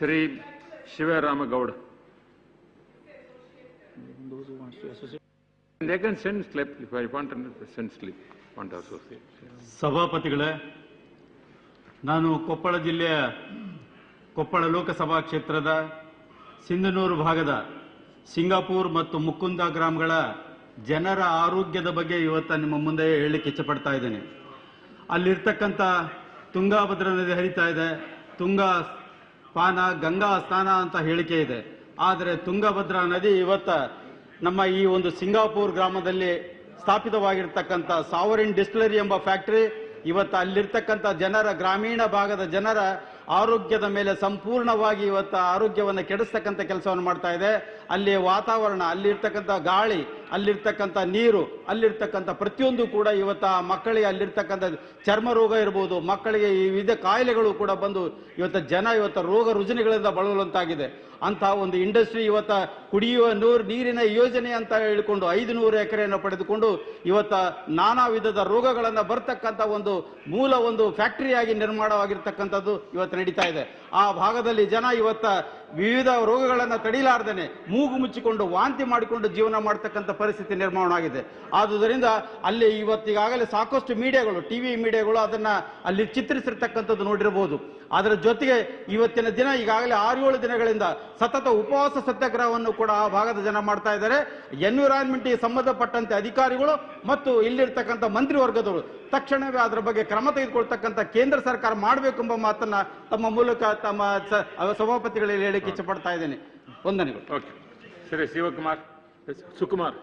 Shri Shivaramagowda. Those who want to associate. They can send slip if I want to send slip. Want to associate. ಸಭಾಪತಿಗಳೇ, ನಾನು ಕೊಪ್ಪಳ ಜಿಲ್ಲೆಯ ಕೊಪ್ಪಳ ಲೋಕಸಭಾ ಕ್ಷೇತ್ರದ ಸಿಂಧನೂರು ಭಾಗದ Singapore ಮತ್ತು ಮುಕುಂದ ಗ್ರಾಮಗಳ ಜನರ ಆರೋಗ್ಯದ ಬಗ್ಗೆ ಇವತ್ತು ನಿಮ್ಮ ಮುಂದೆ ಹೇಳಲಿಕ್ಕೆ ಇಚ್ಛಪಡ್ತಾ ಇದ್ದೇನೆ. ಅಲ್ಲಿರ್ತಕ್ಕಂಥ ತುಂಗಾಭದ್ರಾ ನದಿ ಹರಿತಾ ಇದೆ. ತುಂಗಾ ಪಾನ ಗಂಗಾ ಸ್ನಾನ ಅಂತ ಹೇಳಿಕೆ ಇದೆ. ಆದರೆ ತುಂಗಭದ್ರಾ ನದಿ ಇವತ್ತು ನಮ್ಮ ಈ ಒಂದು ಸಿಂಗಾಪುರ್ ಗ್ರಾಮದಲ್ಲಿ ಸ್ಥಾಪಿತವಾಗಿರ್ತಕ್ಕಂಥ ಸಾವರಿನ್ ಡಿಸ್ಟಿಲರಿ ಎಂಬ ಫ್ಯಾಕ್ಟರಿ ಇವತ್ತು ಅಲ್ಲಿರ್ತಕ್ಕಂಥ ಜನರ ಗ್ರಾಮೀಣ ಭಾಗದ ಜನರ ಆರೋಗ್ಯದ ಮೇಲೆ ಸಂಪೂರ್ಣವಾಗಿ ಇವತ್ತು ಆರೋಗ್ಯವನ್ನು ಕೆಡಿಸ್ತಕ್ಕಂಥ ಕೆಲಸವನ್ನು ಮಾಡ್ತಾ ಇದೆ. ಅಲ್ಲಿ ವಾತಾವರಣ, ಅಲ್ಲಿರ್ತಕ್ಕಂಥ ಗಾಳಿ, ಅಲ್ಲಿರ್ತಕ್ಕಂಥ ನೀರು, ಅಲ್ಲಿರ್ತಕ್ಕಂಥ ಪ್ರತಿಯೊಂದು ಕೂಡ ಇವತ್ತು ಆ ಮಕ್ಕಳಿಗೆ ಅಲ್ಲಿರ್ತಕ್ಕಂಥ ಚರ್ಮ ರೋಗ ಇರ್ಬೋದು, ಮಕ್ಕಳಿಗೆ ಈ ವಿವಿಧ ಕಾಯಿಲೆಗಳು ಕೂಡ ಬಂದು ಇವತ್ತು ರೋಗ ರುಜಿನಗಳಿಂದ ಬಳಲುವಂತಾಗಿದೆ. ಅಂತಹ ಒಂದು ಇಂಡಸ್ಟ್ರಿ ಇವತ್ತು ಕುಡಿಯುವ ನೀರಿನ ಯೋಜನೆ ಅಂತ ಹೇಳಿಕೊಂಡು 500 ಎಕರೆಯನ್ನು ಪಡೆದುಕೊಂಡು ಇವತ್ತು ನಾನಾ ವಿಧದ ರೋಗಗಳನ್ನು ಬರ್ತಕ್ಕಂಥ ಒಂದು ಮೂಲ ಒಂದು ಫ್ಯಾಕ್ಟರಿಯಾಗಿ ನಿರ್ಮಾಣವಾಗಿರ್ತಕ್ಕಂಥದ್ದು ಇವತ್ತು ನಡೀತಾ ಇದೆ. ಆ ಭಾಗದಲ್ಲಿ ಜನ ಇವತ್ತು ವಿವಿಧ ರೋಗಗಳನ್ನು ತಡೆಯಲಾರ್ದೇನೆ ಮೂಗು ಮುಚ್ಚಿಕೊಂಡು ವಾಂತಿ ಮಾಡಿಕೊಂಡು ಜೀವನ ಮಾಡ್ತಕ್ಕಂಥ ಪರಿಸ್ಥಿತಿ ನಿರ್ಮಾಣ ಆಗಿದೆ. ಆದುದರಿಂದ ಅಲ್ಲಿ ಇವತ್ತಿಗಾಗಲೇ ಸಾಕಷ್ಟು ಮೀಡಿಯಾಗಳು, ಟಿವಿ ಮೀಡಿಯಾಗಳು ಅದನ್ನ ಅಲ್ಲಿ ಚಿತ್ರಿಸಿರ್ತಕ್ಕಂಥದ್ದು ನೋಡಿರಬಹುದು. ಅದರ ಜೊತೆಗೆ ಇವತ್ತಿನ ದಿನ ಈಗಾಗಲೇ 6-7 ದಿನಗಳಿಂದ ಸತತ ಉಪವಾಸ ಸತ್ಯಾಗ್ರಹವನ್ನು ಕೂಡ ಆ ಭಾಗದ ಜನ ಮಾಡ್ತಾ ಇದ್ದಾರೆ. ಎನ್ವಿರಾನ್ಮೆಂಟ್ಗೆ ಸಂಬಂಧಪಟ್ಟಂತೆ ಅಧಿಕಾರಿಗಳು ಮತ್ತು ಇಲ್ಲಿರ್ತಕ್ಕಂಥ ಮಂತ್ರಿವರ್ಗದವರು ತಕ್ಷಣವೇ ಅದರ ಬಗ್ಗೆ ಕ್ರಮ ತೆಗೆದುಕೊಳ್ತಕ್ಕಂಥ ಕೇಂದ್ರ ಸರ್ಕಾರ ಮಾಡಬೇಕೆಂಬ ಮಾತನ್ನ ತಮ್ಮ ಮೂಲಕ ತಮ್ಮ ಸಭಾಪತಿಗಳಲ್ಲಿ ಹೇಳಿಕ್ಕೆ ಇಚ್ಛಪಡ್ತಾ ಇದ್ದೇನೆ. ವಂದನೆಗಳು. ಓಕೆ. ಸರಿ, ಶಿವಕುಮಾರ್, ಸುಕುಮಾರ್.